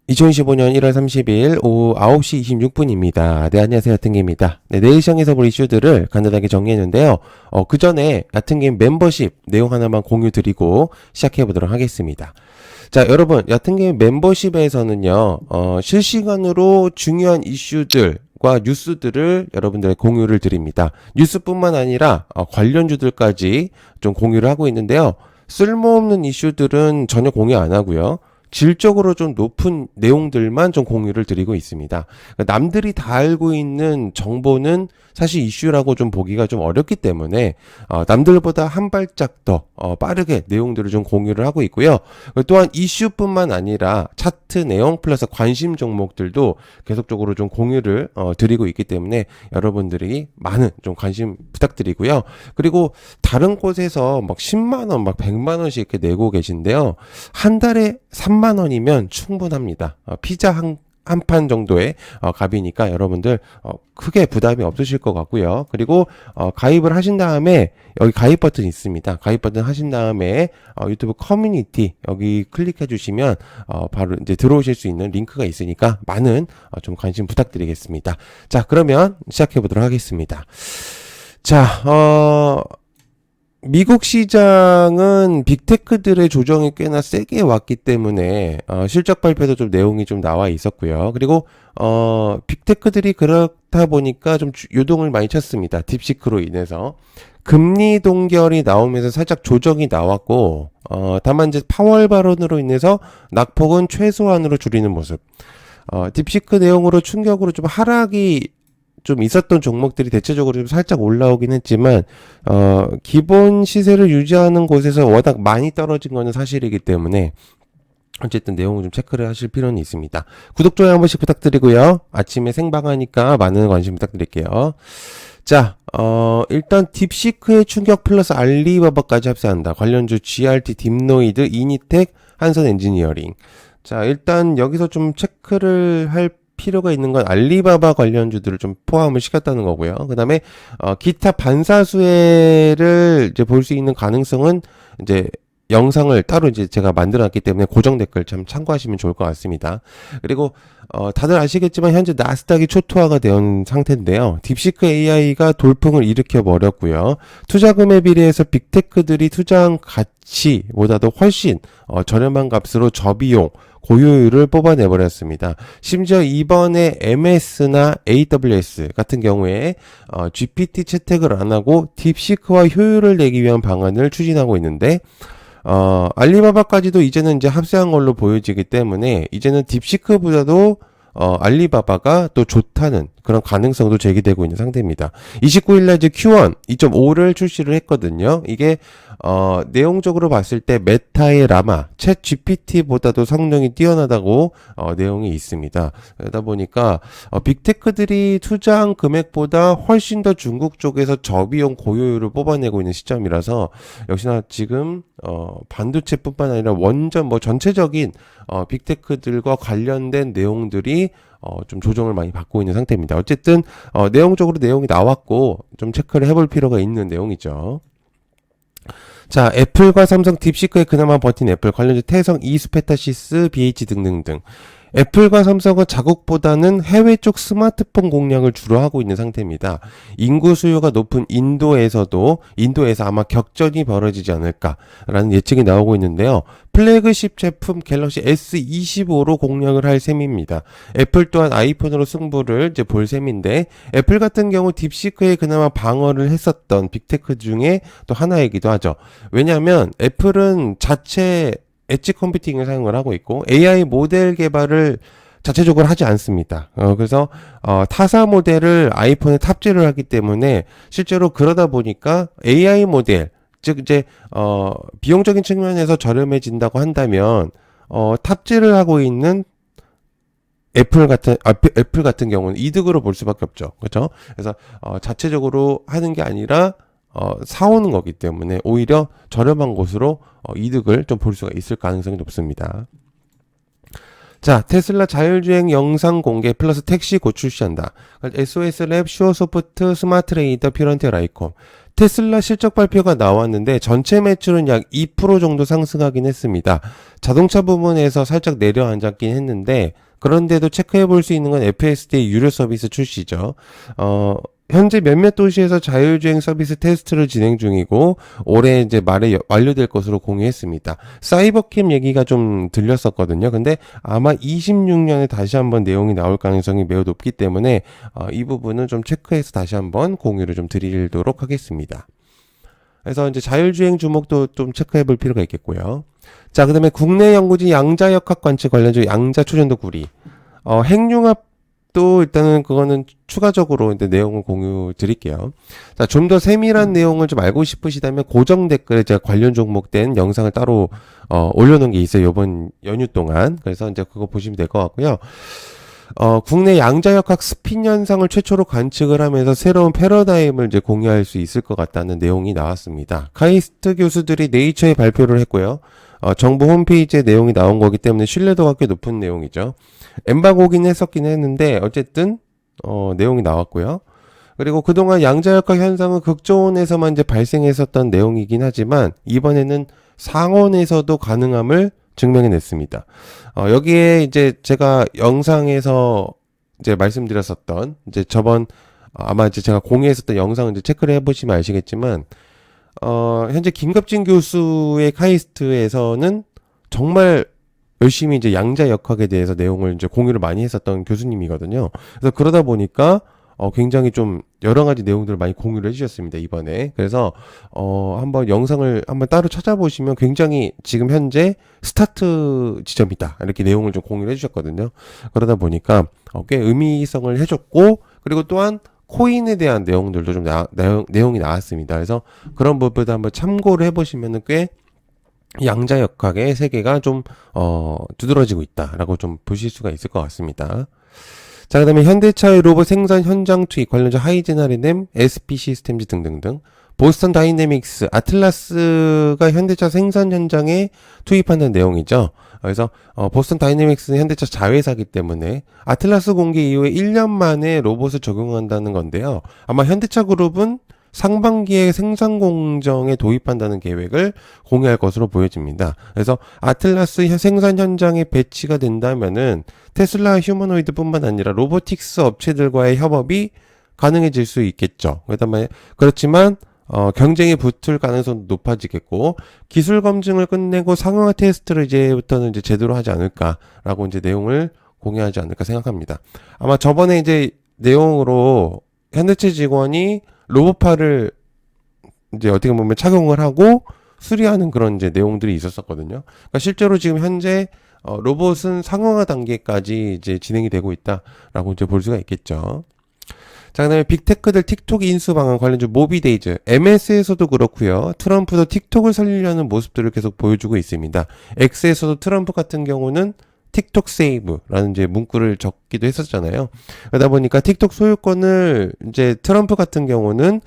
2025년 1월 30일 오후 9시 26분입니다. 네, 안녕하세요. 야트님입니다. 네, 내일 시장에서 볼 이슈들을 간단하게 정리했는데요. 그 전에 야트님 멤버십 내용 하나만 공유 드리고 시작해보도록 하겠습니다. 자, 여러분, 야트님 멤버십에서는요, 실시간으로 중요한 이슈들과 뉴스들을 여러분들의 공유를 드립니다. 뉴스뿐만 아니라 관련주들까지 좀 공유를 하고 있는데요. 쓸모없는 이슈들은 전혀 공유 안 하고요. 질적으로 좀 높은 내용들만 좀 공유를 드리고 있습니다. 그러니까 남들이 다 알고 있는 정보는 사실 이슈라고 좀 보기가 좀 어렵기 때문에 남들보다 한 발짝 더 빠르게 내용들을 좀 공유를 하고 있고요. 또한 이슈뿐만 아니라 차트 내용 플러스 관심 종목들도 계속적으로 좀 공유를 드리고 있기 때문에 여러분들이 많은 좀 관심 부탁드리고요. 그리고 다른 곳에서 막 10만 원, 막 100만 원씩 이렇게 내고 계신데요. 한 달에 3만 원이면 충분합니다. 피자 한 판 정도의 값이니까 여러분들 크게 부담이 없으실 것 같고요. 그리고 가입을 하신 다음에 여기 가입 버튼 있습니다. 가입 버튼 하신 다음에 유튜브 커뮤니티 여기 클릭해 주시면 바로 이제 들어오실 수 있는 링크가 있으니까 많은 좀 관심 부탁드리겠습니다. 자, 그러면 시작해 보도록 하겠습니다. 자, 미국 시장은 빅테크들의 조정이 꽤나 세게 왔기 때문에 실적 발표도 좀 내용이 좀 나와 있었고요. 그리고 빅테크들이 그렇다 보니까 좀 요동을 많이 쳤습니다. 딥시크로 인해서 금리 동결이 나오면서 살짝 조정이 나왔고 다만 이제 파월 발언으로 인해서 낙폭은 최소한으로 줄이는 모습. 딥시크 내용으로 충격으로 좀 하락이 좀 있었던 종목들이 대체적으로 좀 살짝 올라오긴 했지만 기본 시세를 유지하는 곳에서 워낙 많이 떨어진 거는 사실이기 때문에 어쨌든 내용을 좀 체크를 하실 필요는 있습니다. 구독, 좋아요 한 번씩 부탁드리고요. 아침에 생방하니까 많은 관심 부탁드릴게요. 자, 일단 딥시크의 충격 플러스 알리바바까지 합세한다. 관련주 GRT, 딥노이드, 이니텍, 한선 엔지니어링. 자, 일단 여기서 좀 체크를 할 필요가 있는 건 알리바바 관련주들을 좀 포함을 시켰다는 거고요. 그 다음에 기타 반사수혜를 이제 볼 수 있는 가능성은 이제 영상을 따로 이제 제가 만들어놨기 때문에 고정 댓글 참 참고하시면 좋을 것 같습니다. 그리고 다들 아시겠지만 현재 나스닥이 초토화가 되어 상태인데요. 딥시크 AI가 돌풍을 일으켜 버렸고요. 투자금에 비례해서 빅테크들이 투자한 가치보다도 훨씬 저렴한 값으로 저비용 고효율을 뽑아내버렸습니다. 심지어 이번에 MS나 AWS 같은 경우에 GPT 채택을 안 하고 딥시크와 효율을 내기 위한 방안을 추진하고 있는데 알리바바까지도 이제는 이제 합세한 걸로 보여지기 때문에 이제는 딥시크보다도 알리바바가 또 좋다는 그런 가능성도 제기되고 있는 상태입니다. 29일날 이제 Q1 2.5를 출시를 했거든요. 이게 내용적으로 봤을 때 메타의 라마, 챗 GPT보다도 성능이 뛰어나다고 내용이 있습니다. 그러다 보니까 빅테크들이 투자한 금액보다 훨씬 더 중국 쪽에서 저비용 고효율을 뽑아내고 있는 시점이라서 역시나 지금 반도체뿐만 아니라 원전 뭐 전체적인 빅테크들과 관련된 내용들이 좀 조정을 많이 받고 있는 상태입니다. 어쨌든 내용적으로 내용이 나왔고 좀 체크를 해볼 필요가 있는 내용이죠. 자, 애플과 삼성 딥시크에 그나마 버틴 애플 관련주 태성, 이스페타시스, BH 등등등. 애플과 삼성은 자국보다는 해외 쪽 스마트폰 공략을 주로 하고 있는 상태입니다. 인구 수요가 높은 인도에서 아마 격전이 벌어지지 않을까라는 예측이 나오고 있는데요. 플래그십 제품 갤럭시 S25로 공략을 할 셈입니다. 애플 또한 아이폰으로 승부를 이제 볼 셈인데 애플 같은 경우 딥시크에 그나마 방어를 했었던 빅테크 중에 또 하나이기도 하죠. 왜냐하면 애플은 자체 엣지 컴퓨팅을 사용을 하고 있고 AI 모델 개발을 자체적으로 하지 않습니다. 그래서 타사 모델을 아이폰에 탑재를 하기 때문에 실제로 그러다 보니까 AI 모델 즉 이제 비용적인 측면에서 저렴해진다고 한다면 탑재를 하고 있는 애플 같은 경우는 이득으로 볼 수밖에 없죠. 그렇죠? 그래서 자체적으로 하는 게 아니라 사오는 거기 때문에 오히려 저렴한 곳으로 이득을 좀 볼 수가 있을 가능성이 높습니다. 자, 테슬라 자율주행 영상 공개 플러스 택시 곧 출시한다. SOS랩, 슈어소프트, 스마트레이더, 퓨런티어, 라이콤. 테슬라 실적 발표가 나왔는데 전체 매출은 약 2% 정도 상승하긴 했습니다. 자동차 부문에서 살짝 내려앉았긴 했는데 그런데도 체크해 볼 수 있는 건 FSD 유료 서비스 출시죠. 현재 몇몇 도시에서 자율주행 서비스 테스트를 진행 중이고 올해 이제 말에 완료될 것으로 공유했습니다. 사이버캠 얘기가 좀 들렸었거든요. 근데 아마 26년에 다시 한번 내용이 나올 가능성이 매우 높기 때문에 이 부분은 좀 체크해서 다시 한번 공유를 좀 드리도록 하겠습니다. 그래서 이제 자율주행 주목도 좀 체크해 볼 필요가 있겠고요. 자, 그다음에 국내 연구진 양자역학 관측 관련주 양자 초전도 구리. 핵융합도 일단은 그거는 추가적으로 이제 내용을 공유 드릴게요. 자, 좀 더 세밀한 내용을 좀 알고 싶으시다면 고정 댓글에 제가 관련 종목된 영상을 따로 올려놓은 게 있어요. 이번 연휴 동안. 그래서 이제 그거 보시면 될 것 같고요. 국내 양자역학 스핀 현상을 최초로 관측을 하면서 새로운 패러다임을 이제 공유할 수 있을 것 같다는 내용이 나왔습니다. 카이스트 교수들이 네이처에 발표를 했고요. 정부 홈페이지에 내용이 나온 거기 때문에 신뢰도가 꽤 높은 내용이죠. 엠바고긴 했었긴 했는데 어쨌든 내용이 나왔고요. 그리고 그동안 양자역학 현상은 극저온에서만 이제 발생했었던 내용이긴 하지만 이번에는 상온에서도 가능함을 증명해냈습니다. 여기에 이제 제가 영상에서 이제 말씀드렸었던 이제 저번 아마 이제 제가 공유했었던 영상을 이제 체크를 해보시면 아시겠지만 현재 김갑진 교수의 카이스트에서는 정말 열심히 이제 양자역학에 대해서 내용을 이제 공유를 많이 했었던 교수님이거든요. 그래서 그러다 보니까 굉장히 좀 여러 가지 내용들을 많이 공유를 해주셨습니다, 이번에. 그래서, 한번 영상을 한번 따로 찾아보시면 굉장히 지금 현재 스타트 지점이다. 이렇게 내용을 좀 공유를 해주셨거든요. 그러다 보니까, 꽤 의미성을 해줬고, 그리고 또한 코인에 대한 내용들도 좀 내용이 나왔습니다. 그래서 그런 부분도 한번 참고를 해보시면은 꽤 양자역학의 세계가 좀, 두드러지고 있다라고 좀 보실 수가 있을 것 같습니다. 자, 그 다음에 현대차의 로봇 생산 현장 투입 관련주 하이제너리넴, SP 시스템즈 등등등. 보스턴 다이내믹스, 아틀라스가 현대차 생산 현장에 투입한다는 내용이죠. 그래서 보스턴 다이내믹스는 현대차 자회사이기 때문에 아틀라스 공개 이후에 1년 만에 로봇을 적용한다는 건데요. 아마 현대차 그룹은 상반기에 생산 공정에 도입한다는 계획을 공유할 것으로 보여집니다. 그래서 아틀라스 생산 현장에 배치가 된다면은 테슬라 휴머노이드뿐만 아니라 로보틱스 업체들과의 협업이 가능해질 수 있겠죠. 그렇지만 경쟁이 붙을 가능성도 높아지겠고 기술 검증을 끝내고 상용화 테스트를 이제부터는 이제 제대로 하지 않을까라고 이제 내용을 공유하지 않을까 생각합니다. 아마 저번에 이제 내용으로 현대차 직원이 로봇팔을 이제 어떻게 보면 착용을 하고 수리하는 그런 이제 내용들이 있었었거든요. 그러니까 실제로 지금 현재 로봇은 상용화 단계까지 이제 진행이 되고 있다라고 이제 볼 수가 있겠죠. 자, 그다음에 빅테크들 틱톡 인수 방안 관련주 모비데이즈, MS에서도 그렇고요. 트럼프도 틱톡을 살리려는 모습들을 계속 보여주고 있습니다. X에서도 트럼프 같은 경우는 틱톡 세이브라는 이제 문구를 적기도 했었잖아요. 그러다 보니까 틱톡 소유권을 이제 트럼프 같은 경우는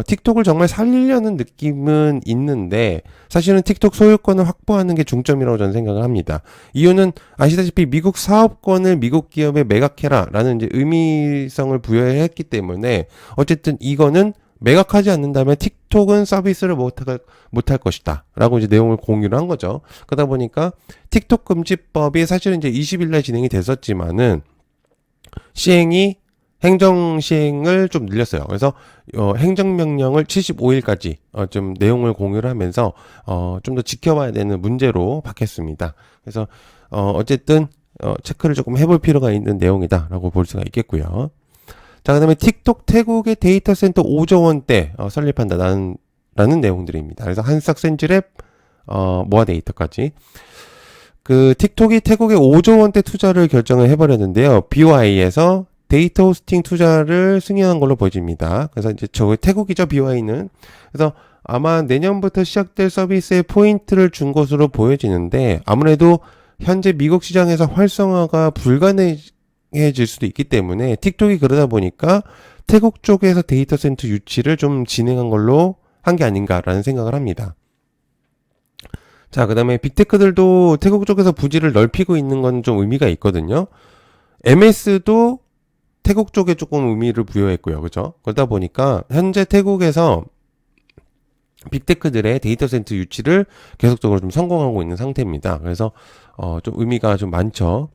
틱톡을 정말 살리려는 느낌은 있는데 사실은 틱톡 소유권을 확보하는 게 중점이라고 저는 생각을 합니다. 이유는 아시다시피 미국 사업권을 미국 기업에 매각해라라는 이제 의미성을 부여했기 때문에 어쨌든 이거는 매각하지 않는다면 틱톡은 서비스를 못할 것이다. 라고 이제 내용을 공유를 한 거죠. 그러다 보니까 틱톡 금지법이 사실은 이제 20일날 진행이 됐었지만은 행정 시행을 좀 늘렸어요. 그래서, 행정명령을 75일까지, 좀 내용을 공유를 하면서, 좀 더 지켜봐야 되는 문제로 바뀌었습니다. 그래서, 어쨌든, 체크를 조금 해볼 필요가 있는 내용이다라고 볼 수가 있겠고요. 자, 그 다음에 틱톡 태국의 데이터 센터 5조 원대 설립한다라는 내용들입니다. 그래서 한삭센즈랩, 모아 데이터까지. 틱톡이 태국에 5조 원대 투자를 결정을 해버렸는데요. BY에서 데이터 호스팅 투자를 승인한 걸로 보여집니다. 그래서 이제 태국이죠, BY는. 그래서 아마 내년부터 시작될 서비스에 포인트를 준 것으로 보여지는데 아무래도 현재 미국 시장에서 활성화가 불가능해질 수도 있기 때문에 틱톡이 그러다 보니까 태국 쪽에서 데이터 센터 유치를 좀 진행한 걸로 한 게 아닌가라는 생각을 합니다. 자, 그 다음에 빅테크들도 태국 쪽에서 부지를 넓히고 있는 건 좀 의미가 있거든요. MS도 태국 쪽에 조금 의미를 부여했고요. 그죠? 그러다 보니까 현재 태국에서 빅테크들의 데이터 센터 유치를 계속적으로 좀 성공하고 있는 상태입니다. 그래서 좀 의미가 좀 많죠.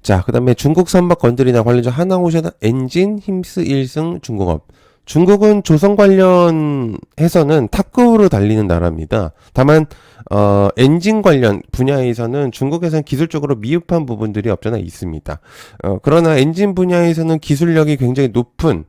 자, 그 다음에 중국 선박 건드리나 관련주 하나오션 엔진 힘스 1승 중공업. 중국은 조선 관련해서는 탑급으로 달리는 나라입니다. 다만 엔진 관련 분야에서는 중국에서는 기술적으로 미흡한 부분들이 없잖아 있습니다. 그러나 엔진 분야에서는 기술력이 굉장히 높은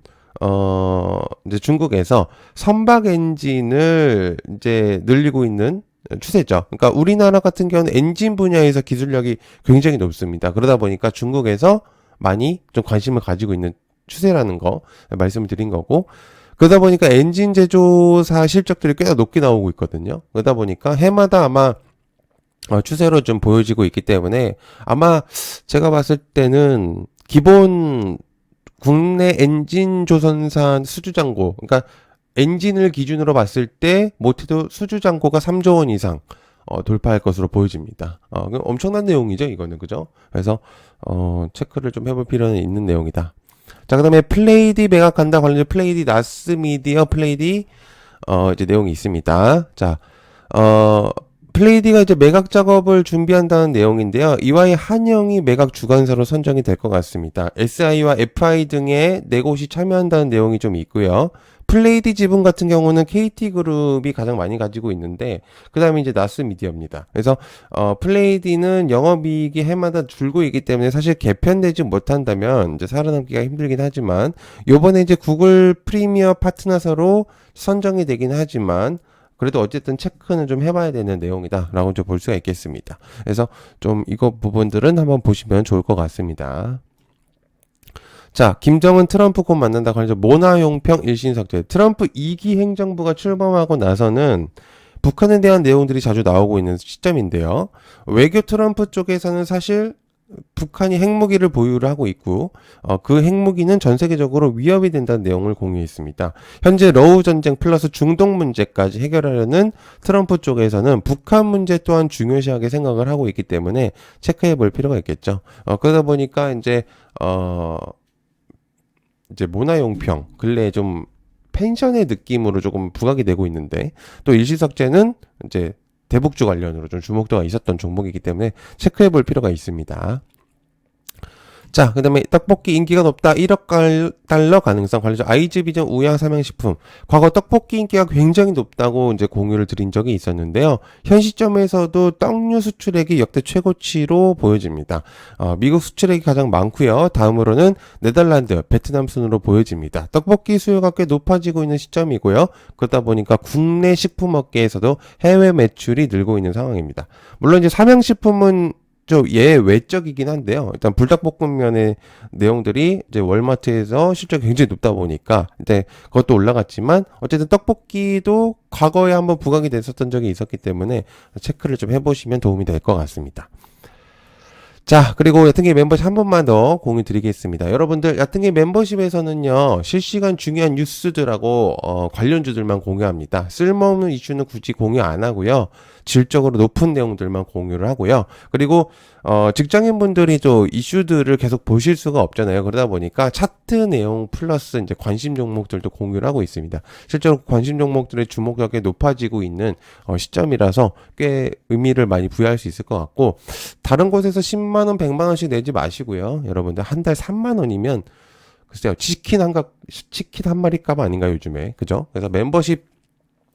이제 중국에서 선박 엔진을 이제 늘리고 있는 추세죠. 그러니까 우리나라 같은 경우는 엔진 분야에서 기술력이 굉장히 높습니다. 그러다 보니까 중국에서 많이 좀 관심을 가지고 있는 추세라는 거 말씀을 드린 거고, 그러다 보니까 엔진 제조사 실적들이 꽤나 높게 나오고 있거든요. 그러다 보니까 해마다 아마 추세로 좀 보여지고 있기 때문에 아마 제가 봤을 때는 기본 국내 엔진 조선사 수주잔고, 그러니까 엔진을 기준으로 봤을 때 못해도 수주잔고가 3조 원 이상 돌파할 것으로 보여집니다. 엄청난 내용이죠, 이거는. 그죠? 그래서 체크를 좀 해볼 필요는 있는 내용이다. 자, 그 다음에 플레이디 매각한다 관련해서 플레이디 나스미디어 플레이디 이제 내용이 있습니다. 자, 플레이디가 이제 매각 작업을 준비한다는 내용인데요. 이와이 한영이 매각 주관사로 선정이 될 것 같습니다. SI와 FI 등의 네 곳이 참여한다는 내용이 좀 있고요. 플레이디 지분 같은 경우는 KT그룹이 가장 많이 가지고 있는데, 그 다음에 이제 나스미디어입니다. 그래서 플레이디는 영업이익이 해마다 줄고 있기 때문에 사실 개편되지 못한다면 이제 살아남기가 힘들긴 하지만, 요번에 이제 구글 프리미어 파트너사로 선정이 되긴 하지만 그래도 어쨌든 체크는 좀 해봐야 되는 내용이다 라고 좀 볼 수가 있겠습니다. 그래서 좀 이거 부분들은 한번 보시면 좋을 것 같습니다. 자, 김정은 트럼프 곧 만난다 관련해서 모나용평 일신석재. 트럼프 2기 행정부가 출범하고 나서는 북한에 대한 내용들이 자주 나오고 있는 시점인데요. 외교 트럼프 쪽에서는 사실 북한이 핵무기를 보유를 하고 있고 그 핵무기는 전 세계적으로 위협이 된다는 내용을 공유했습니다. 현재 러우 전쟁 플러스 중동 문제까지 해결하려는 트럼프 쪽에서는 북한 문제 또한 중요시하게 생각을 하고 있기 때문에 체크해 볼 필요가 있겠죠. 그러다 보니까 이제 모나용평 근래에 좀 펜션의 느낌으로 조금 부각이 되고 있는데, 또 일시석재는 이제 대북주 관련으로 좀 주목도가 있었던 종목이기 때문에 체크해 볼 필요가 있습니다. 자, 그 다음에 떡볶이 인기가 높다 1억 달러 가능성 관련해서 아이즈비전 우야 삼양식품. 과거 떡볶이 인기가 굉장히 높다고 이제 공유를 드린 적이 있었는데요. 현 시점에서도 떡류 수출액이 역대 최고치로 보여집니다. 미국 수출액이 가장 많고요. 다음으로는 네덜란드, 베트남 순으로 보여집니다. 떡볶이 수요가 꽤 높아지고 있는 시점이고요. 그러다 보니까 국내 식품업계에서도 해외 매출이 늘고 있는 상황입니다. 물론 이제 삼양식품은 외적이긴 한데요. 일단 불닭볶음면의 내용들이 이제 월마트에서 실적이 굉장히 높다 보니까 이제 그것도 올라갔지만, 어쨌든 떡볶이도 과거에 한번 부각이 됐었던 적이 있었기 때문에 체크를 좀 해보시면 도움이 될 것 같습니다. 자, 그리고 야트기 멤버십 한 번만 더 공유 드리겠습니다. 여러분들, 야트기 멤버십에서는요, 실시간 중요한 뉴스들하고 관련주들만 공유합니다. 쓸모없는 이슈는 굳이 공유 안 하고요. 질적으로 높은 내용들만 공유를 하고요. 그리고 직장인분들이 또 이슈들을 계속 보실 수가 없잖아요. 그러다 보니까 차트 내용 플러스 이제 관심 종목들도 공유를 하고 있습니다. 실제로 관심 종목들의 주목력이 높아지고 있는 시점이라서 꽤 의미를 많이 부여할 수 있을 것 같고, 다른 곳에서 10만 원, 100만 원씩 내지 마시고요. 여러분들 한 달 3만 원이면 글쎄요, 치킨 한 마리 값 아닌가요, 요즘에? 그죠? 그래서 멤버십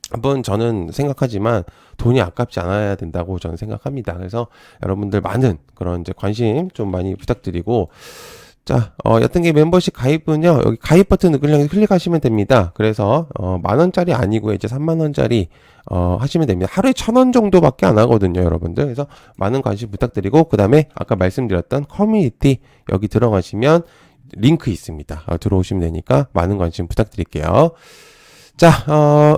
한번 저는 생각하지만 돈이 아깝지 않아야 된다고 저는 생각합니다. 그래서 여러분들 많은 그런 이제 관심 좀 많이 부탁드리고, 자, 야트기 멤버십 가입은요, 여기 가입 버튼 클릭하시면 됩니다. 그래서, 10,000원짜리 아니고요. 이제 30,000원짜리, 하시면 됩니다. 하루에 1,000원 정도밖에 안 하거든요, 여러분들. 그래서 많은 관심 부탁드리고, 그 다음에 아까 말씀드렸던 커뮤니티, 여기 들어가시면 링크 있습니다. 들어오시면 되니까 많은 관심 부탁드릴게요. 자,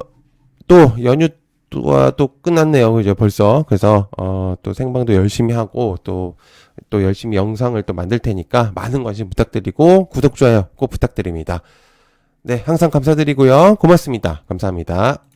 또 연휴가 또 끝났네요. 이제 벌써. 그래서 또 생방도 열심히 하고 또 열심히 영상을 또 만들 테니까 많은 관심 부탁드리고 구독, 좋아요 꼭 부탁드립니다. 네, 항상 감사드리고요. 고맙습니다. 감사합니다.